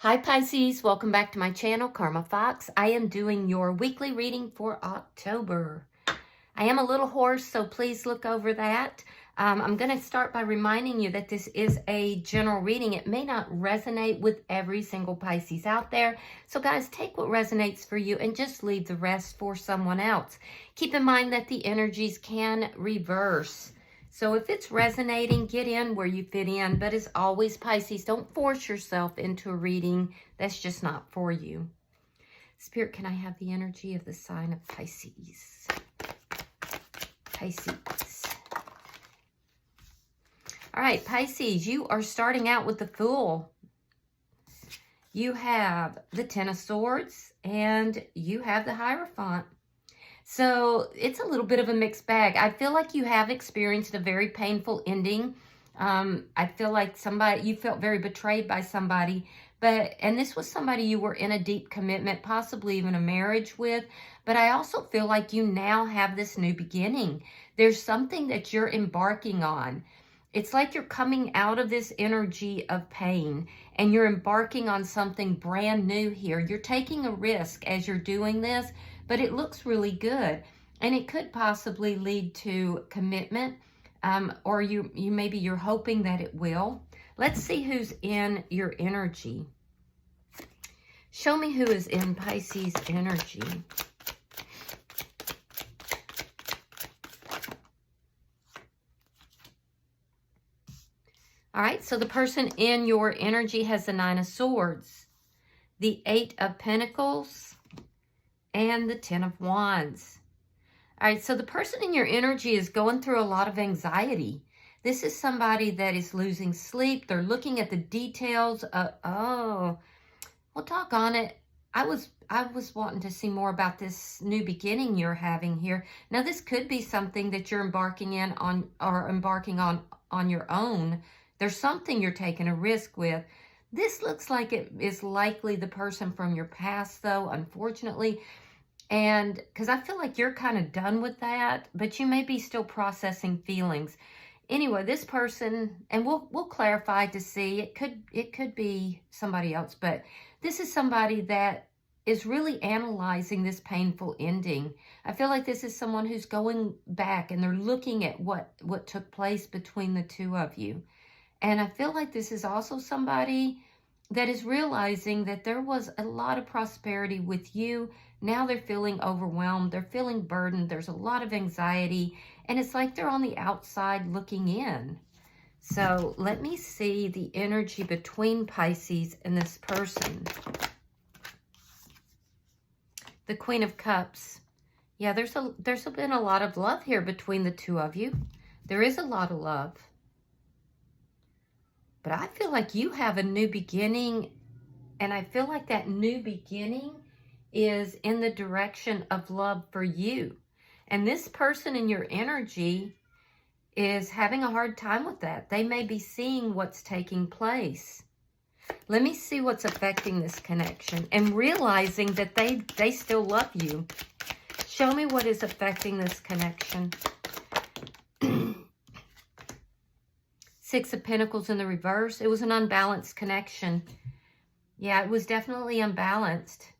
Hi Pisces, welcome back to my channel, Karma Fox. I am doing your weekly reading for October. I am a little hoarse, so please look over that. I'm going to start by reminding you that this is a general reading. It may not resonate with every single Pisces out there. So guys, take what resonates for you and just leave the rest for someone else. Keep in mind that the energies can reverse. So if it's resonating, get in where you fit in. But as always, Pisces, don't force yourself into a reading that's just not for you. Spirit, can I have the energy of the sign of Pisces? Pisces. All right, Pisces, you are starting out with the Fool. You have the Ten of Swords and you have the Hierophant. So it's a little bit of a mixed bag. I feel like you have experienced a very painful ending. I feel like you felt very betrayed by somebody, and this was somebody you were in a deep commitment, possibly even a marriage with. But I also feel like you now have this new beginning. There's something that you're embarking on. It's like you're coming out of this energy of pain and you're embarking on something brand new here. You're taking a risk as you're doing this, but it looks really good. And it could possibly lead to commitment, or maybe you're hoping that it will. Let's see who's in your energy. Show me who is in Pisces energy. All right, so the person in your energy has the Nine of Swords, the Eight of Pentacles, and the Ten of Wands. All right, so the person in your energy is going through a lot of anxiety. This is somebody that is losing sleep. They're looking at the details of, well, doggone it. I was wanting to see more about this new beginning you're having here. Now, this could be something that you're embarking on your own. There's something you're taking a risk with. This looks like it is likely the person from your past, though, unfortunately. And because I feel like you're kind of done with that, but you may be still processing feelings. Anyway, this person, and we'll clarify to see, it could be somebody else, but this is somebody that is really analyzing this painful ending. I feel like this is someone who's going back and they're looking at what took place between the two of you. And I feel like this is also somebody that is realizing that there was a lot of prosperity with you. Now they're feeling overwhelmed. They're feeling burdened. There's a lot of anxiety. And it's like they're on the outside looking in. So let me see the energy between Pisces and this person. The Queen of Cups. Yeah, there's been a lot of love here between the two of you. There is a lot of love. But I feel like you have a new beginning, and I feel like that new beginning is in the direction of love for you. And this person in your energy is having a hard time with that. They may be seeing what's taking place. Let me see what's affecting this connection and realizing that they still love you. Show me what is affecting this connection. Six of Pentacles in the reverse. It was an unbalanced connection. Yeah, it was definitely unbalanced.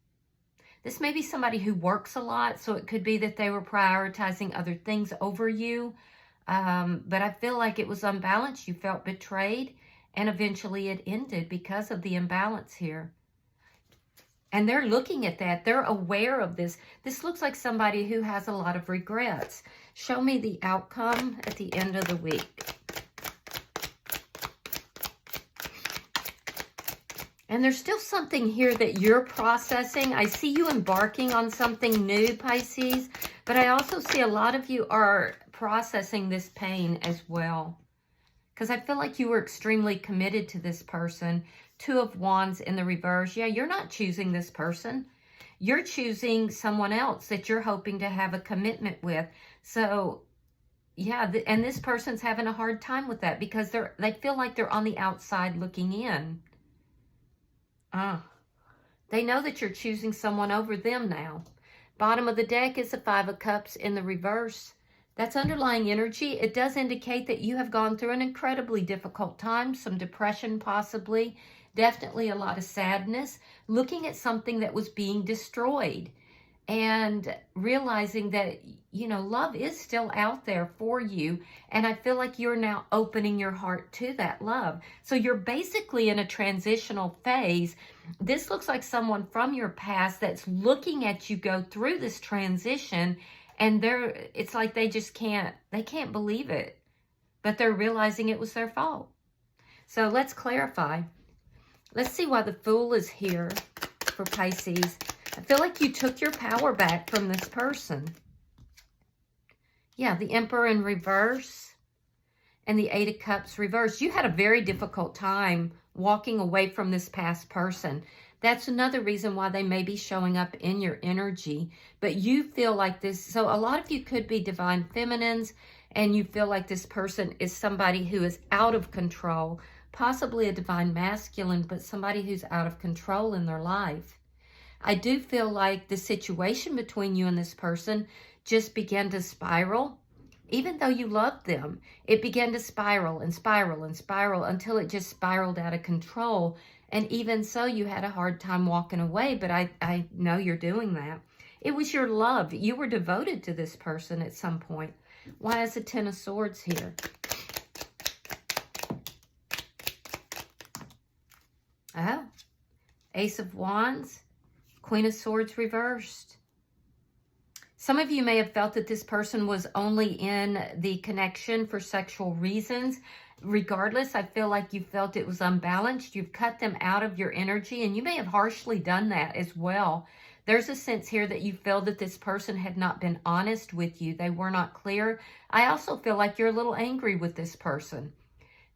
This may be somebody who works a lot, so it could be that they were prioritizing other things over you. But I feel like it was unbalanced. You felt betrayed, and eventually it ended because of the imbalance here. And they're looking at that. They're aware of this. This looks like somebody who has a lot of regrets. Show me the outcome at the end of the week. And there's still something here that you're processing. I see you embarking on something new, Pisces, but I also see a lot of you are processing this pain as well. Because I feel like you were extremely committed to this person. Two of Wands in the reverse. Yeah, you're not choosing this person. You're choosing someone else that you're hoping to have a commitment with. So, yeah, and this person's having a hard time with that because they feel like they're on the outside looking in. They know that you're choosing someone over them now. Bottom of the deck is the Five of Cups in the reverse. That's underlying energy. It does indicate that you have gone through an incredibly difficult time, some depression possibly. Definitely a lot of sadness, looking at something that was being destroyed and realizing that, you know, love is still out there for you. And I feel like you're now opening your heart to that love. So you're basically in a transitional phase. This looks like someone from your past that's looking at you go through this transition, and it's like they can't believe it, but they're realizing it was their fault. So let's clarify. Let's see why the Fool is here for Pisces. I feel like you took your power back from this person. Yeah, the Emperor in reverse and the Eight of Cups reversed. You had a very difficult time walking away from this past person. That's another reason why they may be showing up in your energy. But you feel like this, so a lot of you could be divine feminines, and you feel like this person is somebody who is out of control, possibly a divine masculine, but somebody who's out of control in their life. I do feel like the situation between you and this person just began to spiral. Even though you loved them, it began to spiral and spiral and spiral until it just spiraled out of control. And even so, you had a hard time walking away, but I know you're doing that. It was your love. You were devoted to this person at some point. Why is the Ten of Swords here? Oh, Ace of Wands, Queen of Swords reversed. Some of you may have felt that this person was only in the connection for sexual reasons. Regardless, I feel like you felt it was unbalanced. You've cut them out of your energy, and you may have harshly done that as well. There's a sense here that you feel that this person had not been honest with you. They were not clear. I also feel like you're a little angry with this person.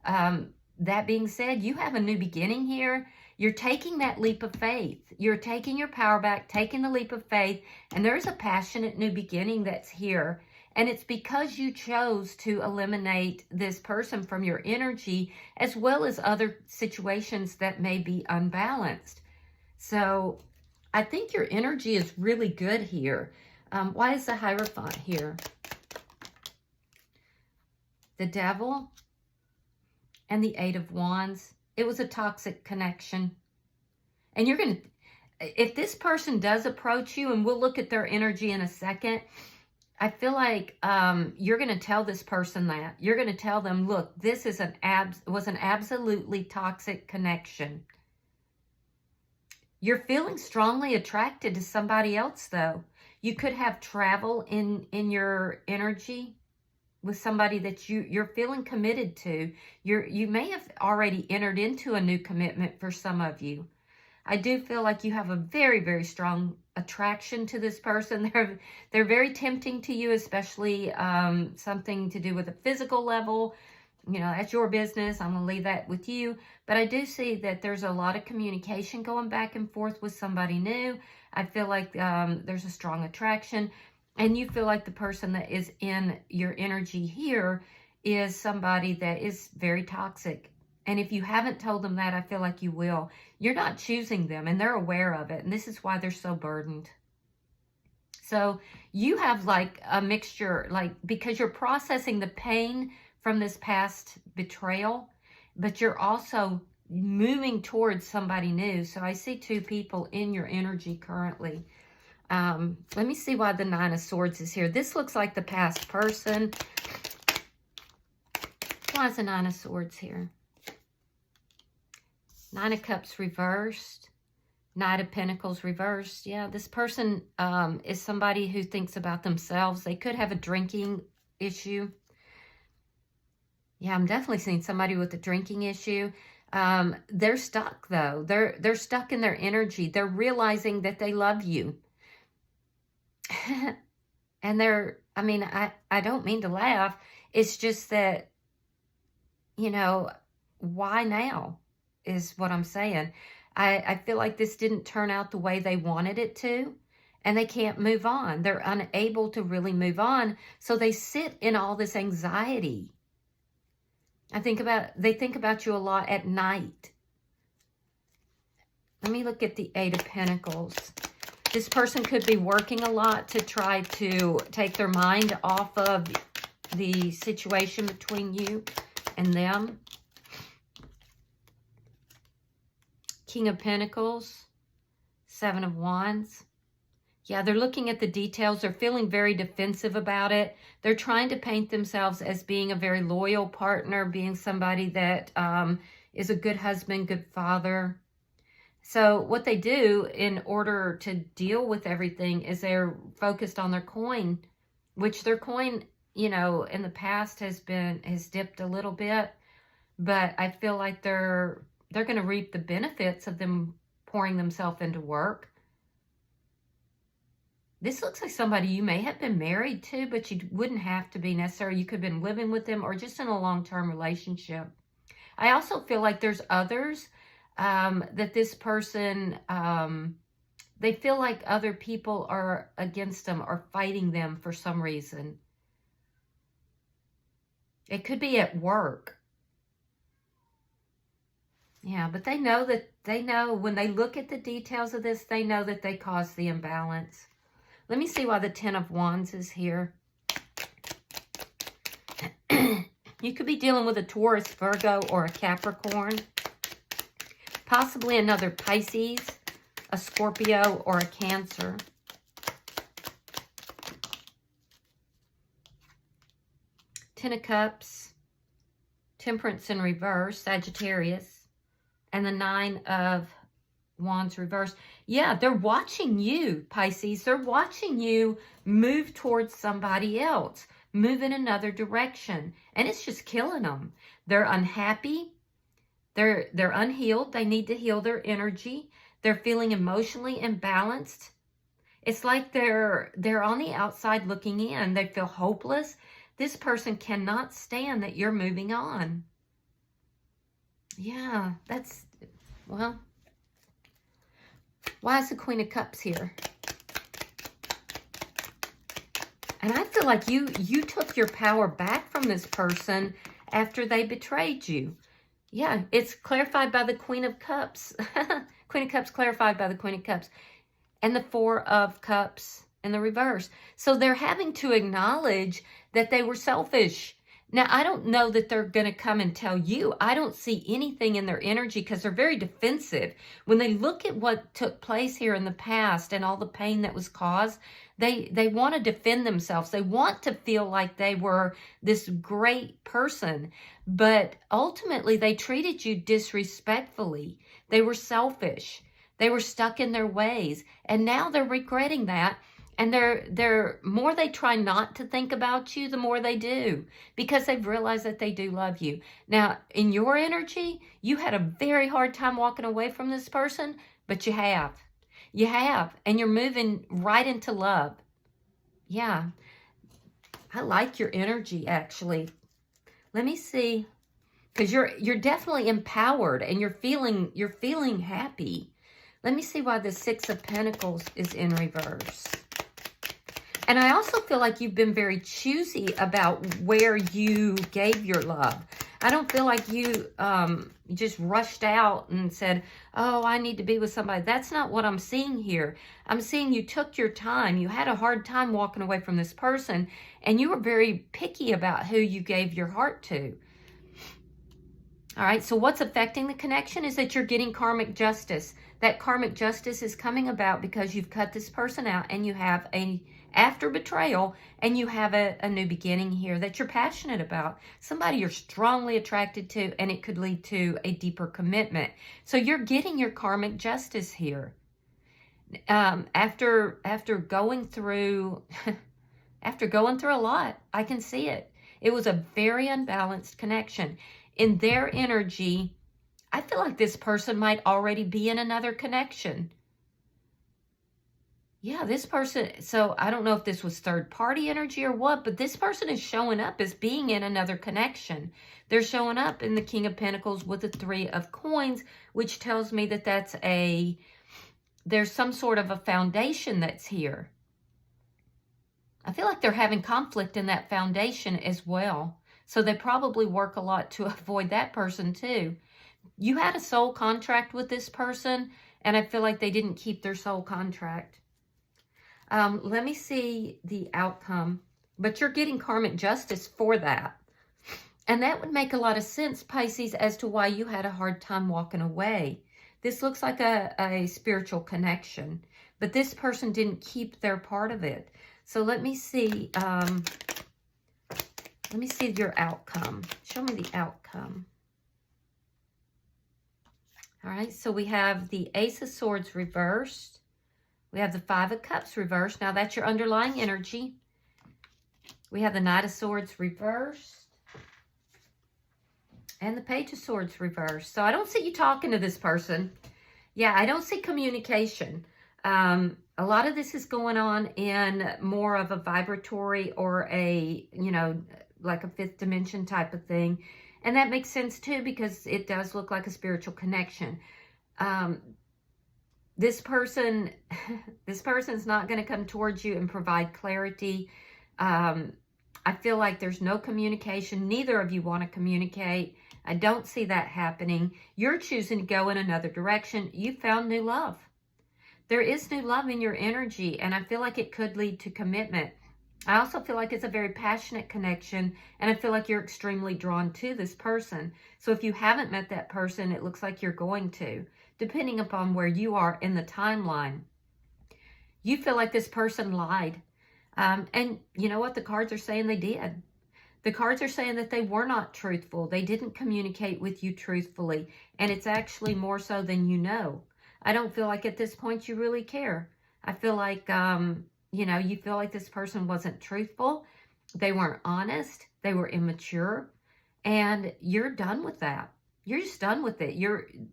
That being said, you have a new beginning here. You're taking that leap of faith. You're taking your power back, taking the leap of faith, and there's a passionate new beginning that's here. And it's because you chose to eliminate this person from your energy, as well as other situations that may be unbalanced. So I think your energy is really good here. Why is the Hierophant here? The Devil and the Eight of Wands. It was a toxic connection. And you're going to, if this person does approach you, and we'll look at their energy in a second, I feel like you're going to tell this person that. You're going to tell them, look, this is was an absolutely toxic connection. You're feeling strongly attracted to somebody else, though. You could have travel in your energy with somebody that you're feeling committed to. You may have already entered into a new commitment for some of you. I do feel like you have a very, very strong attraction to this person. They're very tempting to you, especially something to do with a physical level. You know, that's your business. I'm going to leave that with you. But I do see that there's a lot of communication going back and forth with somebody new. I feel like there's a strong attraction. And you feel like the person that is in your energy here is somebody that is very toxic. And if you haven't told them that, I feel like you will. You're not choosing them, and they're aware of it. And this is why they're so burdened. So you have like a mixture, like, because you're processing the pain from this past betrayal, but you're also moving towards somebody new. So I see two people in your energy currently. Let me see why the Nine of Swords is here. This looks like the past person. Why is the Nine of Swords here? Nine of Cups reversed. Knight of Pentacles reversed. Yeah, this person is somebody who thinks about themselves. They could have a drinking issue. Yeah, I'm definitely seeing somebody with a drinking issue. They're stuck, though. They're stuck in their energy. They're realizing that they love you. And I mean, I don't mean to laugh. It's just that, you know, why now is what I'm saying. I feel like this didn't turn out the way they wanted it to, and they can't move on. They're unable to really move on, so they sit in all this anxiety. They think about you a lot at night. Let me look at the Eight of Pentacles. This person could be working a lot to try to take their mind off of the situation between you and them. King of Pentacles, Seven of Wands. Yeah, they're looking at the details. They're feeling very defensive about it. They're trying to paint themselves as being a very loyal partner, being somebody that is a good husband, good father. So what they do in order to deal with everything is they're focused on their coin, which their coin, you know, in the past has dipped a little bit, but I feel like they're going to reap the benefits of them pouring themselves into work. This looks like somebody you may have been married to, but you wouldn't have to be necessarily. You could have been living with them or just in a long-term relationship. I also feel like there's others that this person, they feel like other people are against them or fighting them for some reason. It could be at work. Yeah, but they know when they look at the details of this, they know that they caused the imbalance. Let me see why the Ten of Wands is here. You could be dealing with a Taurus, Virgo, or a Capricorn. Possibly another Pisces, a Scorpio, or a Cancer. Ten of Cups, Temperance in reverse, Sagittarius, and the Nine of Wands reverse. Yeah, they're watching you, Pisces. They're watching you move towards somebody else, move in another direction, and it's just killing them. They're unhappy. They're unhealed. They need to heal their energy. They're feeling emotionally imbalanced. It's like they're on the outside looking in. They feel hopeless. This person cannot stand that you're moving on. Yeah, that's, well, why is the Queen of Cups here? And I feel like you took your power back from this person after they betrayed you. Yeah, it's clarified by the Queen of Cups. Queen of Cups clarified by the Queen of Cups. And the Four of Cups in the reverse. So they're having to acknowledge that they were selfish. Now, I don't know that they're going to come and tell you. I don't see anything in their energy because they're very defensive. When they look at what took place here in the past and all the pain that was caused, they want to defend themselves. They want to feel like they were this great person. But ultimately, they treated you disrespectfully. They were selfish. They were stuck in their ways. And now they're regretting that. And they're more they try not to think about you, the more they do, because they've realized that they do love you. Now, in your energy, you had a very hard time walking away from this person, but you have. You have, and you're moving right into love. Yeah, I like your energy, actually. Let me see, because you're definitely empowered, and you're feeling happy. Let me see why the Six of Pentacles is in reverse. And I also feel like you've been very choosy about where you gave your love. I don't feel like you just rushed out and said, oh, I need to be with somebody. That's not what I'm seeing here. I'm seeing you took your time. You had a hard time walking away from this person, and you were very picky about who you gave your heart to. All right, so what's affecting the connection is that you're getting karmic justice. That karmic justice is coming about because you've cut this person out and you have after betrayal, and you have a new beginning here that you're passionate about. Somebody you're strongly attracted to, and it could lead to a deeper commitment. So you're getting your karmic justice here. After going through a lot, I can see it. It was a very unbalanced connection. In their energy, I feel like this person might already be in another connection. Yeah, this person, so I don't know if this was third-party energy or what, but this person is showing up as being in another connection. They're showing up in the King of Pentacles with the Three of Coins, which tells me that there's some sort of a foundation that's here. I feel like they're having conflict in that foundation as well. So they probably work a lot to avoid that person too. You had a soul contract with this person, and I feel like they didn't keep their soul contract. Let me see the outcome. But you're getting karmic justice for that. And that would make a lot of sense, Pisces, as to why you had a hard time walking away. This looks like a spiritual connection, but this person didn't keep their part of it. So let me see. Let me see your outcome. Show me the outcome. All right, so we have the Ace of Swords reversed. We have the Five of Cups reversed. Now, that's your underlying energy. We have the Knight of Swords reversed. And the Page of Swords reversed. So I don't see you talking to this person. Yeah, I don't see communication. A lot of this is going on in more of a vibratory or a, you know, like a fifth dimension type of thing. And that makes sense too, because it does look like a spiritual connection. This person's not going to come towards you and provide clarity. I feel like there's no communication. Neither of you want to communicate. I don't see that happening. You're choosing to go in another direction. You found new love. There is new love in your energy, and I feel like it could lead to commitment. I also feel like it's a very passionate connection, and I feel like you're extremely drawn to this person. So if you haven't met that person, it looks like you're going to, depending upon where you are in the timeline. You feel like this person lied. And you know what? The cards are saying they did. The cards are saying that they were not truthful. They didn't communicate with you truthfully. And it's actually more so than you know. I don't feel like at this point you really care. I feel like, you know, you feel like this person wasn't truthful. They weren't honest. They were immature. And you're done with that. You're just done with it.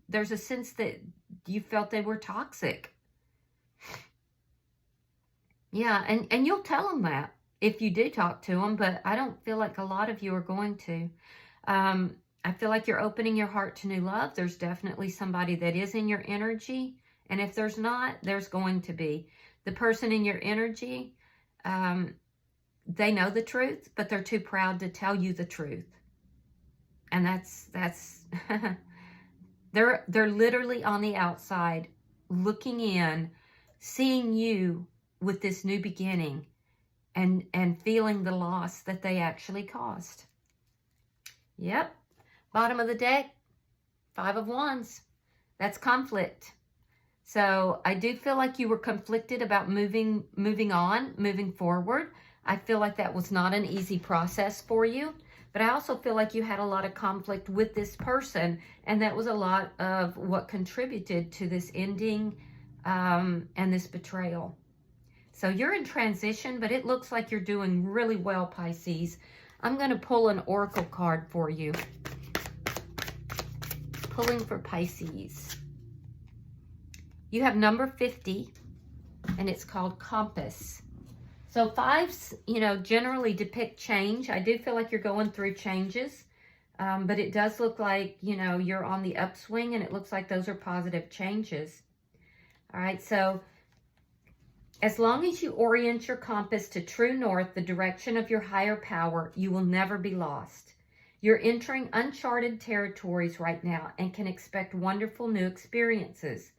There's a sense that you felt they were toxic. Yeah, and you'll tell them that if you do talk to them, but I don't feel like a lot of you are going to. I feel like you're opening your heart to new love. There's definitely somebody that is in your energy, and if there's not, there's going to be. The person in your energy, they know the truth, but they're too proud to tell you the truth. And that's they're literally on the outside looking in, seeing you with this new beginning and feeling the loss that they actually caused. Yep. Bottom of the deck, Five of Wands. That's conflict. So I do feel like you were conflicted about moving on, moving forward. I feel like that was not an easy process for you. But I also feel like you had a lot of conflict with this person. And that was a lot of what contributed to this ending and this betrayal. So you're in transition, but it looks like you're doing really well, Pisces. I'm going to pull an oracle card for you. Pulling for Pisces. You have number 50, and it's called Compass. So fives, you know, generally depict change. I do feel like you're going through changes, but it does look like, you know, you're on the upswing, and it looks like those are positive changes. All right, so as long as you orient your compass to true north, the direction of your higher power, you will never be lost. You're entering uncharted territories right now and can expect wonderful new experiences.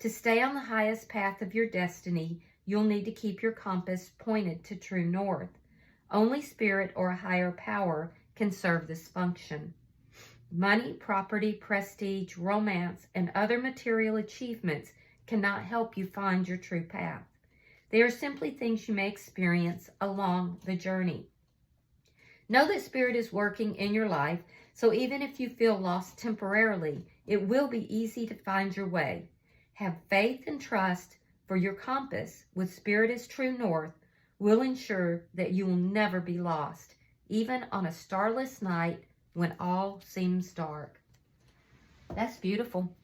To stay on the highest path of your destiny, you'll need to keep your compass pointed to true north. Only spirit or a higher power can serve this function. Money, property, prestige, romance, and other material achievements cannot help you find your true path. They are simply things you may experience along the journey. Know that Spirit is working in your life, so even if you feel lost temporarily, it will be easy to find your way. Have faith and trust, for your compass, with Spirit as true north, will ensure that you will never be lost, even on a starless night when all seems dark. That's beautiful.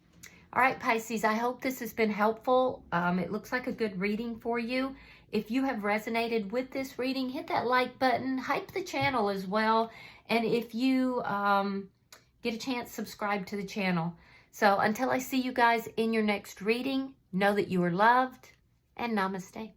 All right, Pisces, I hope this has been helpful. It looks like a good reading for you. If you have resonated with this reading, hit that like button, hype the channel as well. And if you get a chance, subscribe to the channel. So until I see you guys in your next reading, know that you are loved, and namaste.